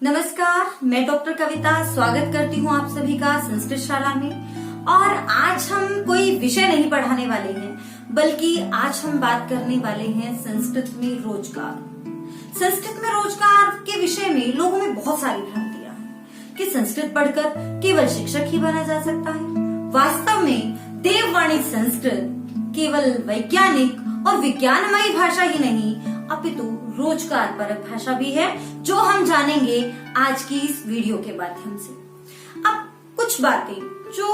नमस्कार, मैं डॉक्टर कविता स्वागत करती हूँ आप सभी का संस्कृत शाला में। और आज हम कोई विषय नहीं पढ़ाने वाले हैं, बल्कि आज हम बात करने वाले हैं संस्कृत में रोजगार। संस्कृत में रोजगार के विषय में लोगों में बहुत सारी भ्रांतियां हैं कि संस्कृत पढ़कर केवल शिक्षक ही बना जा सकता है। वास्तव में देववाणी संस्कृत केवल वैज्ञानिक और विज्ञानमयी भाषा ही नहीं, अपितु रोजगार परक भाषा भी है, जो हम जानेंगे आज की इस वीडियो के माध्यम से। अब कुछ बातें जो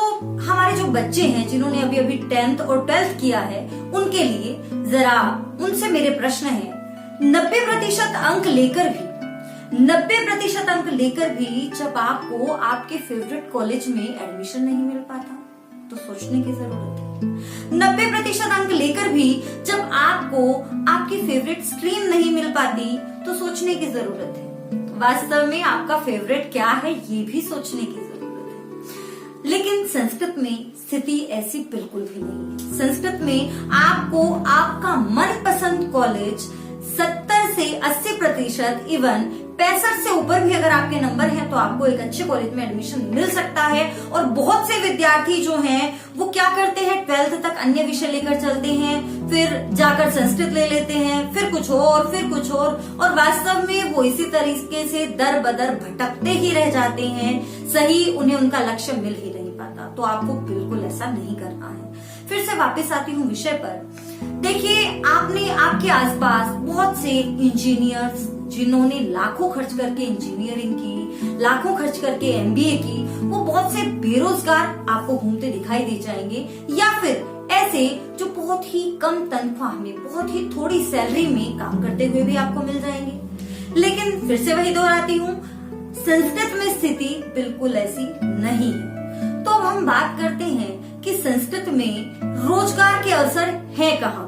हमारे जो बच्चे हैं, जिन्होंने अभी अभी 10th और 12th किया है, उनके लिए जरा उनसे मेरे प्रश्न है। 90% अंक लेकर भी जब आपको आपके फेवरेट कॉलेज में एडमिशन नहीं मिल पाता तो सोचने की जरूरत है। 90% अंक लेकर भी जब आपको आपकी फेवरेट स्ट्रीम नहीं मिल पाती तो सोचने की जरूरत है। वास्तव में आपका फेवरेट क्या है, ये भी सोचने की जरूरत है। लेकिन संस्कृत में स्थिति ऐसी बिल्कुल भी नहीं है। संस्कृत में आपको आपका मनपसंद कॉलेज 70 से 80%, इवन 65 से ऊपर भी अगर आपके नंबर हैं तो आपको एक अच्छे कॉलेज में एडमिशन मिल सकता है। और बहुत से विद्यार्थी जो हैं वो क्या करते हैं, 12th तक अन्य विषय लेकर चलते हैं, फिर जाकर संस्कृत ले लेते हैं, फिर कुछ और वास्तव में वो इसी तरीके से दर बदर भटकते ही रह जाते हैं। सही उन्हें उनका लक्ष्य मिल ही नहीं पाता। तो आपको बिल्कुल ऐसा नहीं करना है। फिर से वापस आती हूँ विषय पर। देखिए, आपने आपके आसपास बहुत से इंजीनियर्स जिन्होंने लाखों खर्च करके इंजीनियरिंग की, लाखों खर्च करके MBA की, वो बहुत से बेरोजगार आपको घूमते दिखाई दे जाएंगे, या फिर ऐसे जो बहुत ही कम तनख्वाह में, बहुत ही थोड़ी सैलरी में काम करते हुए भी आपको मिल जाएंगे। लेकिन फिर से वही दोहराती हूँ, संस्कृत में स्थिति बिल्कुल ऐसी नहीं है। तो अब हम बात करते हैं कि संस्कृत में रोजगार के अवसर हैं कहाँ।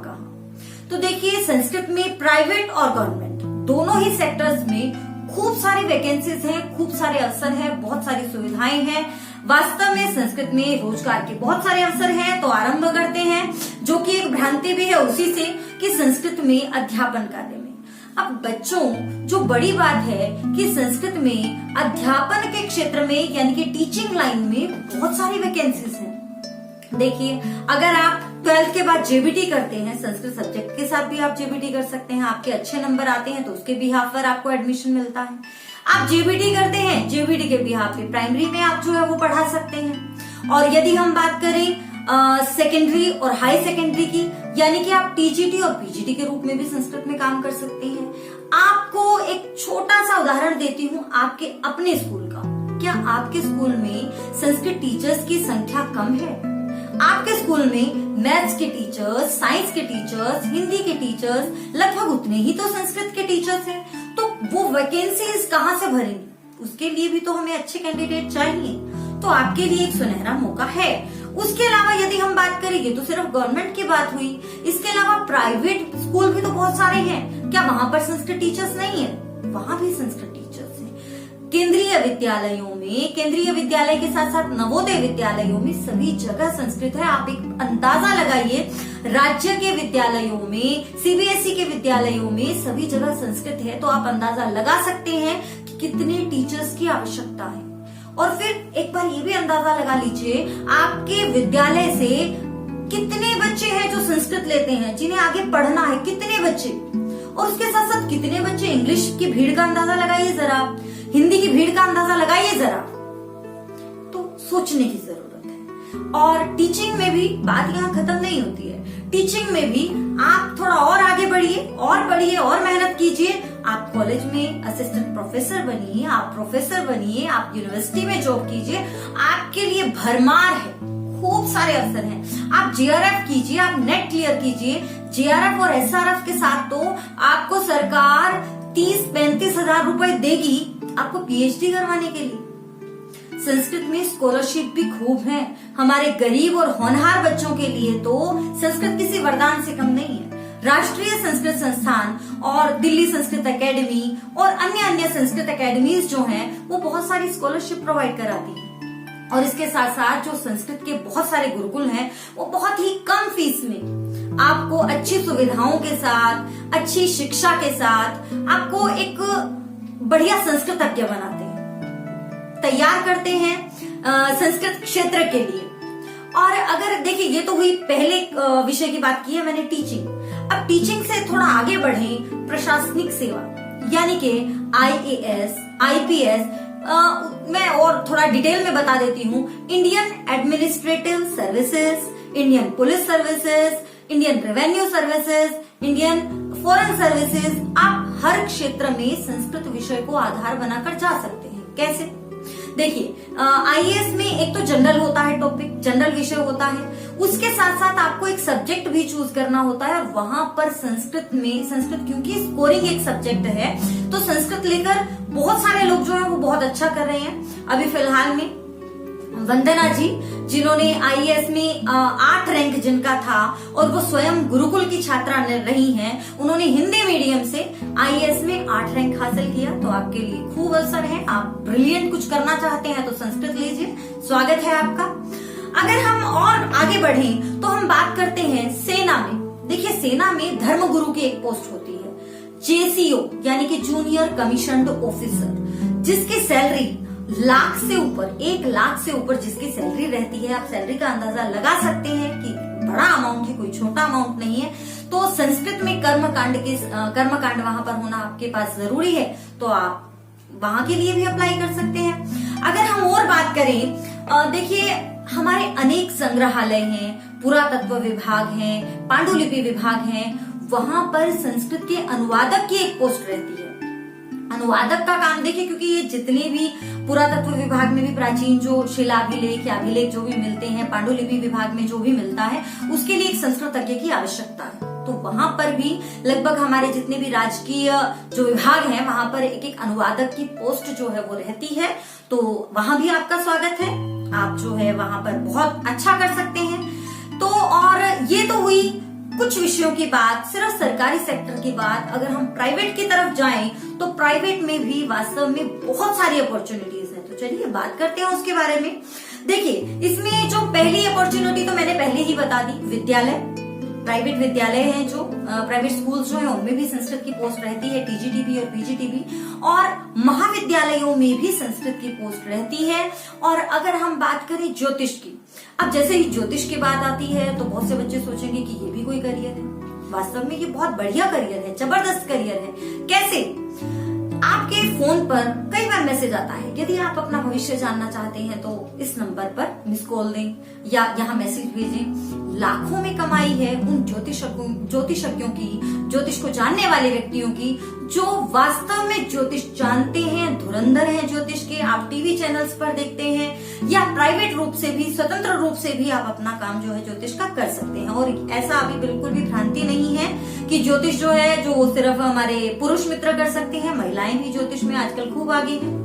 तो देखिए, संस्कृत में प्राइवेट और गवर्नमेंट दोनों ही सेक्टर्स में खूब सारी वैकेंसीज हैं, खूब सारे अवसर हैं, बहुत सारी सुविधाएं हैं। वास्तव में संस्कृत में रोजगार के बहुत सारे अवसर हैं। तो आरंभ करते हैं, जो कि एक भ्रांति भी है उसी से, कि संस्कृत में अध्यापन कार्य में। अब बच्चों, जो बड़ी बात है कि संस्कृत में अध्यापन के क्षेत्र में, यानी कि टीचिंग लाइन में बहुत सारी वैकेंसीज हैं। देखिए, अगर आप 12th के बाद JBT करते हैं, संस्कृत सब्जेक्ट के साथ भी आप JBT कर सकते हैं, आपके अच्छे नंबर आते हैं तो उसके बिहाफ पर आपको एडमिशन मिलता है। आप JBT करते हैं, JBT के बिहाफ पे प्राइमरी में आप जो है वो पढ़ा सकते हैं। और यदि हम बात करें सेकेंडरी और हाई सेकेंडरी की, यानी कि आप TGT और PGT के रूप में भी संस्कृत में काम कर सकते हैं। आपको एक छोटा सा उदाहरण देती हूँ आपके अपने स्कूल का। क्या आपके स्कूल में संस्कृत टीचर्स की संख्या कम है? आपके स्कूल में मैथ्स के टीचर्स, साइंस के टीचर्स, हिंदी के टीचर्स लगभग उतने ही तो संस्कृत के टीचर्स हैं। तो वो वैकेंसीज कहाँ से भरेंगे? उसके लिए भी तो हमें अच्छे कैंडिडेट चाहिए। तो आपके लिए एक सुनहरा मौका है। उसके अलावा यदि हम बात करेंगे तो सिर्फ गवर्नमेंट की बात हुई, इसके अलावा प्राइवेट स्कूल भी तो बहुत सारे हैं। क्या वहां पर संस्कृत टीचर्स नहीं है? वहां भी संस्कृत टीचर्स हैं। केंद्रीय विद्यालयों में, केंद्रीय विद्यालय के साथ साथ नवोदय विद्यालयों में सभी जगह संस्कृत है। आप एक अंदाजा लगाइए, राज्य के विद्यालयों में, CBSE के विद्यालयों में सभी जगह संस्कृत है। तो आप अंदाजा लगा सकते हैं कि कितने टीचर्स की आवश्यकता है। और फिर एक बार ये भी अंदाजा लगा लीजिए, आपके विद्यालय से कितने बच्चे हैं जो संस्कृत लेते हैं, जिन्हें आगे पढ़ना है, कितने बच्चे, और उसके साथ साथ कितने बच्चे इंग्लिश की भीड़ का अंदाजा लगाइए जरा, हिंदी की भीड़ का अंदाजा लगाइए जरा। तो सोचने की जरूरत है। और टीचिंग में भी बात यहाँ खत्म नहीं होती है। टीचिंग में भी आप थोड़ा और आगे बढ़िए, और मेहनत कीजिए। आप कॉलेज में असिस्टेंट प्रोफेसर बनिए, आप प्रोफेसर बनिए, आप यूनिवर्सिटी में जॉब कीजिए। आपके लिए भरमार है, खूब सारे अवसर हैं। आप JRF कीजिए, आप नेट क्लियर कीजिए। JRF और SRF के साथ तो आपको सरकार 30-35 हजार रुपए देगी आपको PhD करवाने के लिए। संस्कृत में स्कॉलरशिप भी खूब है। हमारे गरीब और होनहार बच्चों के लिए तो संस्कृत किसी वरदान से कम नहीं है। राष्ट्रीय संस्कृत संस्थान और दिल्ली संस्कृत एकेडमी और अन्य संस्कृत एकेडमीज जो हैं, वो बहुत सारी स्कॉलरशिप प्रोवाइड कराती हैं। और इसके साथ साथ जो संस्कृत के बहुत सारे गुरुकुल हैं, वो बहुत ही कम फीस में आपको अच्छी सुविधाओं के साथ, अच्छी शिक्षा के साथ आपको एक बढ़िया संस्कृतज्ञ बनाते हैं, तैयार करते हैं संस्कृत क्षेत्र के लिए। और अगर देखिए, ये तो हुई पहले विषय की बात की है मैंने, टीचिंग। अब टीचिंग से थोड़ा आगे बढ़े, प्रशासनिक सेवा यानी कि IAS, IPS, मैं और थोड़ा डिटेल में बता देती हूँ। Indian administrative services, Indian police services, Indian revenue services, Indian foreign services, आप हर क्षेत्र में संस्कृत विषय को आधार बनाकर जा सकते हैं। कैसे? देखिए, IAS में एक तो जनरल होता है, टॉपिक जनरल विषय होता है, उसके साथ साथ आपको एक सब्जेक्ट भी चूज करना होता है। और वहां पर संस्कृत क्योंकि स्कोरिंग एक सब्जेक्ट है, तो संस्कृत लेकर बहुत सारे लोग जो है वो बहुत अच्छा कर रहे हैं। अभी फिलहाल में वंदना जी, जिन्होंने IAS में 8 रैंक जिनका था, और वो स्वयं गुरुकुल की छात्रा रही हैं, उन्होंने हिंदी मीडियम से IAS में 8 रैंक हासिल किया। तो आपके लिए खूब अवसर है, आप ब्रिलियंट कुछ करना चाहते हैं तो संस्कृत लीजिए, स्वागत है आपका। अगर हम और आगे बढ़ें तो हम बात करते हैं सेना में। देखिए, सेना में धर्मगुरु की एक पोस्ट होती है, JCO यानी कि जूनियर कमीशन्ड ऑफिसर, जिसकी सैलरी 1 लाख से ऊपर जिसकी सैलरी रहती है। आप सैलरी का अंदाजा लगा सकते हैं कि बड़ा अमाउंट है, कोई छोटा अमाउंट नहीं है। तो संस्कृत में कर्मकांड वहां पर होना आपके पास जरूरी है, तो आप वहां के लिए भी अप्लाई कर सकते हैं। अगर हम और बात करें, देखिए हमारे अनेक संग्रहालय हैं, पुरातत्व विभाग है, पांडुलिपि विभाग है, वहां पर संस्कृत के अनुवादक की एक पोस्ट रहती है। अनुवादक का काम देखिए, क्योंकि ये जितने भी पुरातत्व विभाग में भी प्राचीन जो शिलाभिलेख या अभिलेख जो भी मिलते हैं, पांडुलिपि विभाग में जो भी मिलता है, उसके लिए एक संस्कृतज्ञ की आवश्यकता है। तो वहां पर भी लगभग हमारे जितने भी राजकीय जो विभाग हैं, वहां पर एक अनुवादक की पोस्ट जो है वो रहती है। तो वहां भी आपका स्वागत है, आप जो है वहां पर बहुत अच्छा कर सकते हैं। तो और ये तो हुई कुछ विषयों की बात, सिर्फ सरकारी सेक्टर की बात। अगर हम प्राइवेट की तरफ जाएं तो प्राइवेट में भी वास्तव में बहुत सारी अपॉर्चुनिटीज हैं। तो चलिए बात करते हैं उसके बारे में। देखिए, इसमें जो पहली अपॉर्चुनिटी तो मैंने पहले ही बता दी, विद्यालय, प्राइवेट विद्यालय हैं, जो प्राइवेट स्कूल्स जो हैं उनमें भी संस्कृत की पोस्ट रहती है, TGTB और PGTB, और महाविद्यालयों में भी संस्कृत की पोस्ट रहती है। और अगर हम बात करें ज्योतिष की, अब जैसे ही ज्योतिष की बात आती है तो बहुत से बच्चे सोचेंगे कि ये भी कोई करियर है। वास्तव में ये बहुत बढ़िया करियर है, जबरदस्त करियर है। कैसे? आपके फोन पर कई बार मैसेज आता है, यदि आप अपना भविष्य जानना चाहते हैं तो इस नंबर पर मिस कॉल दें या यहाँ मैसेज भेजें। लाखों में कमाई है उन ज्योतिषज्ञों की, ज्योतिष को जानने वाले व्यक्तियों की, जो वास्तव में ज्योतिष जानते हैं, धुरंधर हैं ज्योतिष के। आप टीवी चैनल्स पर देखते हैं या प्राइवेट रूप से भी, स्वतंत्र रूप से भी आप अपना काम जो है ज्योतिष का कर सकते हैं। और ऐसा अभी बिल्कुल भी भ्रांति नहीं है कि ज्योतिष जो है जो सिर्फ हमारे पुरुष मित्र कर सकते हैं, महिलाएं भी ज्योतिष में आजकल खूब आगे हैं।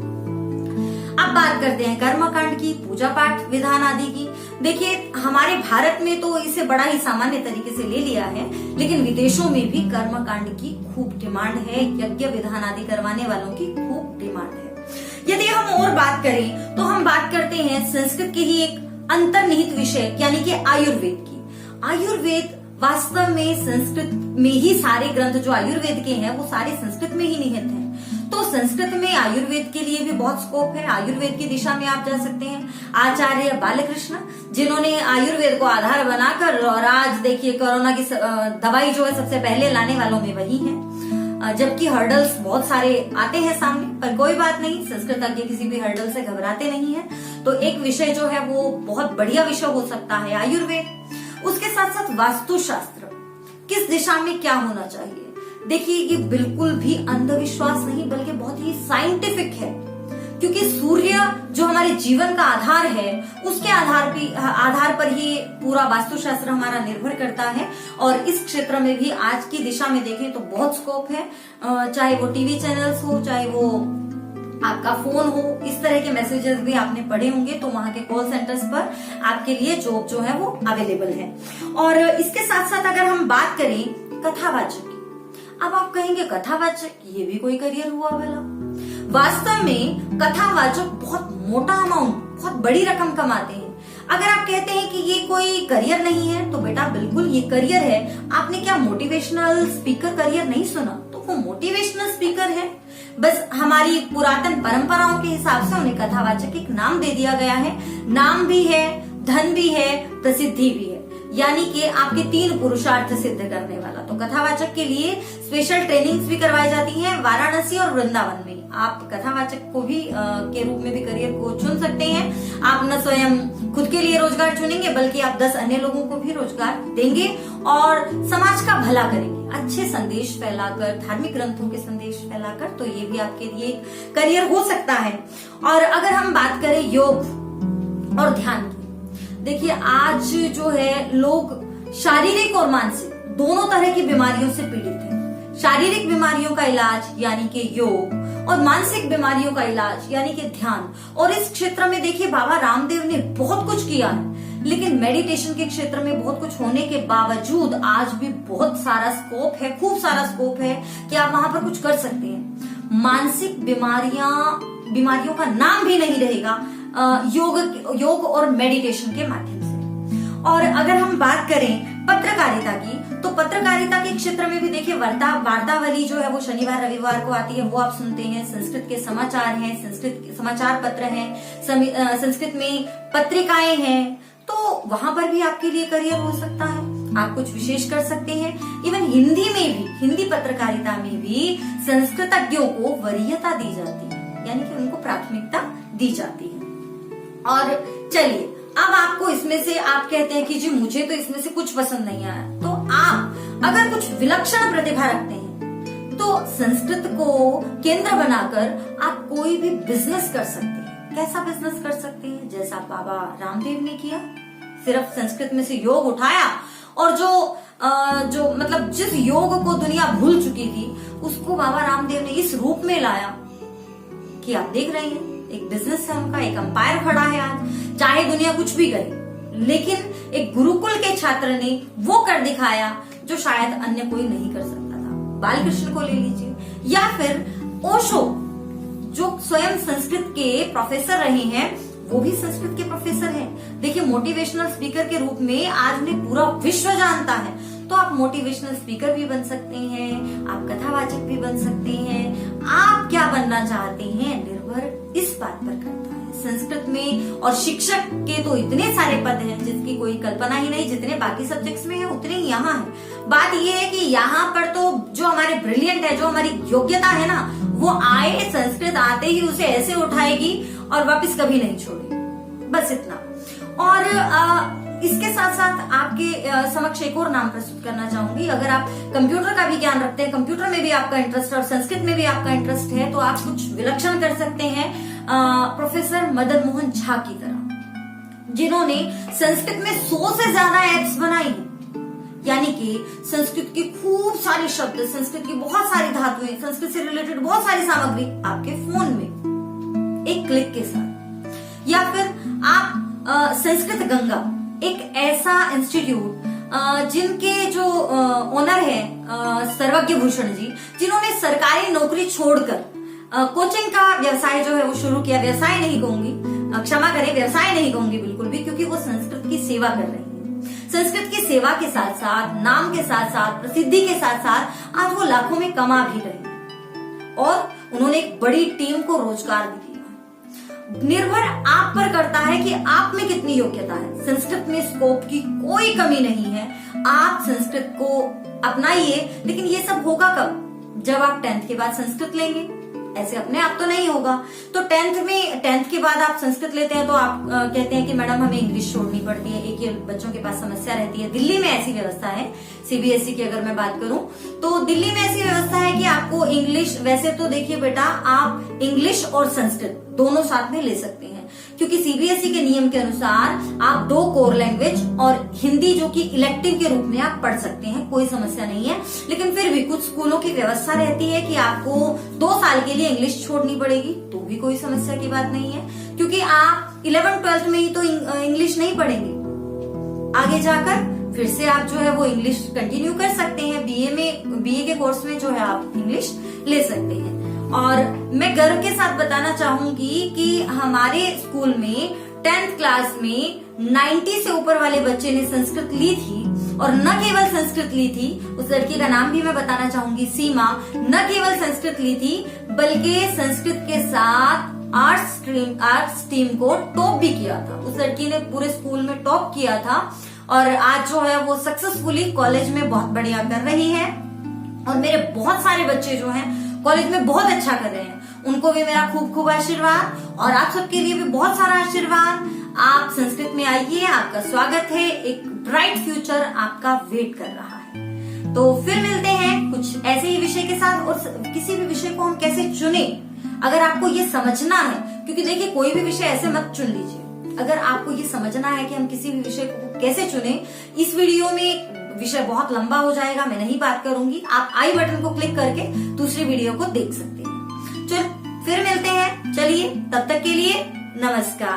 अब बात करते हैं कर्मकांड की, पूजा पाठ विधान आदि की। देखिए, हमारे भारत में तो इसे बड़ा ही सामान्य तरीके से ले लिया है, लेकिन विदेशों में भी कर्मकांड की खूब डिमांड है, यज्ञ विधान आदि करवाने वालों की खूब डिमांड है। यदि हम और बात करें तो हम बात करते हैं संस्कृत के ही एक अंतर्निहित विषय यानी कि आयुर्वेद की। आयुर्वेद वास्तव में संस्कृत में ही सारे ग्रंथ जो आयुर्वेद के हैं वो सारे संस्कृत में ही निहित हैं। तो संस्कृत में आयुर्वेद के लिए भी बहुत स्कोप है, आयुर्वेद की दिशा में आप जा सकते हैं। आचार्य बालकृष्ण, जिन्होंने आयुर्वेद को आधार बनाकर, और आज देखिए कोरोना की दवाई जो है सबसे पहले लाने वालों में वही है। जबकि हर्डल्स बहुत सारे आते हैं सामने, पर कोई बात नहीं, संस्कृतज्ञ किसी भी हर्डल से घबराते नहीं है। तो एक विषय जो है वो बहुत बढ़िया विषय हो सकता है आयुर्वेद। उसके साथ साथ वास्तुशास्त्र, किस दिशा में क्या होना चाहिए। देखिए, ये बिल्कुल भी अंधविश्वास नहीं बल्कि बहुत ही साइंटिफिक है, क्योंकि सूर्य जो हमारे जीवन का आधार है, उसके आधार पर ही पूरा वास्तुशास्त्र हमारा निर्भर करता है। और इस क्षेत्र में भी आज की दिशा में देखें तो बहुत स्कोप है, चाहे वो टीवी चैनल्स हो, चाहे वो आपका फोन हो। इस तरह के मैसेजेस भी आपने पढ़े होंगे, तो वहां के कॉल सेंटर्स पर आपके लिए जॉब जो है वो अवेलेबल है। और इसके साथ साथ अगर हम बात करें कथावाचक, अब आप कहेंगे कथावाचक ये भी कोई करियर हुआ भला? वास्तव में कथावाचक बहुत मोटा अमाउंट, बहुत बड़ी रकम कमाते हैं। अगर आप कहते हैं कि ये कोई करियर नहीं है, तो बेटा बिल्कुल ये करियर है। आपने क्या मोटिवेशनल स्पीकर करियर नहीं सुना? तो वो मोटिवेशनल स्पीकर है। बस हमारी पुरातन परंपराओं के हिसाब से उन्हें कथावाचक एक नाम दे दिया गया है। नाम भी है, धन भी है, प्रसिद्धि भी है, यानी कि आपके 3 पुरुषार्थ सिद्ध करने वाला। तो कथावाचक के लिए स्पेशल ट्रेनिंग्स भी करवाई जाती हैं वाराणसी और वृंदावन में। आप कथावाचक को भी के रूप में भी करियर को चुन सकते हैं। आप न स्वयं खुद के लिए रोजगार चुनेंगे, बल्कि आप 10 अन्य लोगों को भी रोजगार देंगे और समाज का भला करेंगे, अच्छे संदेश फैलाकर, धार्मिक ग्रंथों के संदेश फैलाकर। तो ये भी आपके लिए एक करियर हो सकता है। और अगर हम बात करें योग और ध्यान की, देखिए आज जो है लोग शारीरिक और मानसिक दोनों तरह की बीमारियों से पीड़ित हैं। शारीरिक बीमारियों का इलाज यानी कि योग, और मानसिक बीमारियों का इलाज यानी कि ध्यान। और इस क्षेत्र में देखिए बाबा रामदेव ने बहुत कुछ किया है, लेकिन मेडिटेशन के क्षेत्र में बहुत कुछ होने के बावजूद आज भी बहुत सारा स्कोप है, खूब सारा स्कोप है कि आप वहां पर कुछ कर सकते हैं। मानसिक बीमारियों का नाम भी नहीं रहेगा योग और मेडिटेशन के माध्यम से। और अगर हम बात करें पत्रकारिता की, तो पत्रकारिता के क्षेत्र में भी देखिए वार्तावली जो है वो शनिवार रविवार को आती है, वो आप सुनते हैं। संस्कृत के समाचार हैं, संस्कृत समाचार पत्र हैं, संस्कृत में पत्रिकाएं हैं, तो वहां पर भी आपके लिए करियर हो सकता है। आप कुछ विशेष कर सकते हैं। इवन हिंदी में भी, हिंदी पत्रकारिता में भी संस्कृतज्ञों को वरीयता दी जाती है, यानी कि उनको प्राथमिकता दी जाती है। और चलिए अब आपको इसमें से, आप कहते हैं कि जी मुझे तो इसमें से कुछ पसंद नहीं आया, तो आप अगर कुछ विलक्षण प्रतिभा रखते हैं तो संस्कृत को केंद्र बनाकर आप कोई भी बिजनेस कर सकते हैं। कैसा बिजनेस कर सकते हैं? जैसा बाबा रामदेव ने किया, सिर्फ संस्कृत में से योग उठाया और जो मतलब जिस योग को दुनिया भूल चुकी थी उसको बाबा रामदेव ने इस रूप में लाया कि आप देख रहे हैं एक बिजनेस है उनका, एक अंपायर खड़ा है आज, चाहे दुनिया कुछ भी करे, लेकिन एक गुरुकुल के छात्र ने वो कर दिखाया जो शायद अन्य कोई नहीं कर सकता था। बालकृष्ण को ले लीजिए, या फिर ओशो जो स्वयं संस्कृत के प्रोफेसर रहे हैं, वो भी संस्कृत के प्रोफेसर हैं। देखिए मोटिवेशनल स्पीकर के रूप में आज उन्हें पूरा विश्व जानता है। तो आप मोटिवेशनल स्पीकर भी बन सकते हैं, आप कथावाचक भी बन सकते हैं। आप क्या बनना चाहते हैं निर्भर इस बात पर करता है। संस्कृत में और शिक्षक के तो इतने सारे पद हैं जिसकी कोई कल्पना ही नहीं, जितने बाकी सब्जेक्ट्स में है उतने ही यहाँ है। बात ये है कि यहाँ पर तो जो हमारे ब्रिलियंट है, जो हमारी योग्यता है ना, वो आए संस्कृत आते ही उसे ऐसे उठाएगी और वापस कभी नहीं छोड़ेगी, बस इतना। और इसके साथ साथ आपके समक्ष एक और नाम प्रस्तुत करना चाहूंगी। अगर आप कंप्यूटर का भी ज्ञान रखते हैं, कंप्यूटर में भी आपका इंटरेस्ट है और संस्कृत में भी आपका इंटरेस्ट है, तो आप कुछ विलक्षण कर सकते हैं प्रोफेसर मदन मोहन झा की तरह, जिन्होंने संस्कृत में 100 से ज्यादा एप्स बनाई हैं। यानी कि संस्कृत की खूब सारे शब्द, संस्कृत की बहुत सारी धातुएं, संस्कृत से रिलेटेड बहुत सारी सामग्री आपके फोन में एक क्लिक के साथ। या फिर आप संस्कृत गंगा, एक ऐसा इंस्टीट्यूट जिनके जो ओनर है सर्वज्ञ भूषण जी, जिन्होंने सरकारी नौकरी छोड़कर कोचिंग का व्यवसाय जो है वो शुरू किया। व्यवसाय नहीं कहूंगी, क्षमा करें, व्यवसाय नहीं कहूंगी बिल्कुल भी, क्योंकि वो संस्कृत की सेवा कर रही है। संस्कृत की सेवा के साथ साथ, नाम के साथ साथ, प्रसिद्धि के साथ साथ आज वो लाखों में कमा भी रही है और उन्होंने एक बड़ी टीम को रोजगार भी दिया। निर्भर आप पर करता है कि आप में कितनी योग्यता है। संस्कृत में स्कोप की कोई कमी नहीं है, आप संस्कृत को अपनाइए। लेकिन ये सब होगा कब? जब आप 10th के बाद संस्कृत लेंगे। ऐसे अपने आप तो नहीं होगा। तो 10th के बाद आप संस्कृत लेते हैं तो आप कहते हैं कि मैडम हमें इंग्लिश छोड़नी पड़ती है। एक ये बच्चों के पास समस्या रहती है। दिल्ली में ऐसी व्यवस्था है, सीबीएसई की अगर मैं बात करूं तो दिल्ली में ऐसी व्यवस्था है कि आपको इंग्लिश, वैसे तो देखिए बेटा आप इंग्लिश और संस्कृत दोनों साथ में ले सकते हैं, क्योंकि सीबीएसई के नियम के अनुसार आप 2 कोर लैंग्वेज और हिंदी जो कि इलेक्टिव के रूप में आप पढ़ सकते हैं, कोई समस्या नहीं है। लेकिन फिर भी कुछ स्कूलों की व्यवस्था रहती है कि आपको 2 साल के लिए इंग्लिश छोड़नी पड़ेगी, तो भी कोई समस्या की बात नहीं है, क्योंकि आप 11th-12th में ही तो इंग्लिश नहीं पढ़ेंगे। आगे जाकर फिर से आप जो है वो इंग्लिश कंटिन्यू कर सकते हैं। बीए के कोर्स में जो है आप इंग्लिश ले सकते हैं। और मैं गर्व के साथ बताना चाहूंगी कि हमारे स्कूल में 10th क्लास में 90 से ऊपर वाले बच्चे ने संस्कृत ली थी और न केवल संस्कृत ली थी, उस लड़की का नाम भी मैं बताना चाहूंगी, सीमा। न केवल संस्कृत ली थी बल्कि संस्कृत के साथ आर्ट्स स्ट्रीम को टॉप भी किया था। उस लड़की ने पूरे स्कूल में टॉप किया था और आज जो है वो सक्सेसफुली कॉलेज में बहुत बढ़िया कर रही है। और मेरे बहुत सारे बच्चे जो हैं कॉलेज में बहुत अच्छा कर रहे हैं, उनको भी मेरा खूब खूब आशीर्वाद और आप सबके लिए भी बहुत सारा आशीर्वाद। आप संस्कृत में आइए, आपका स्वागत है, एक ब्राइट फ्यूचर आपका वेट कर रहा है। तो फिर मिलते हैं कुछ ऐसे ही विषय के साथ। और किसी भी विषय को हम कैसे चुने, अगर आपको ये समझना है, क्योंकि देखिए कोई भी विषय ऐसे मत चुन लीजिए, अगर आपको ये समझना है कि हम किसी भी विषय को कैसे चुने, इस वीडियो में विषय बहुत लंबा हो जाएगा, मैं नहीं बात करूंगी। आप आई बटन को क्लिक करके दूसरी वीडियो को देख सकते हैं। चलो फिर मिलते हैं, चलिए तब तक के लिए नमस्कार।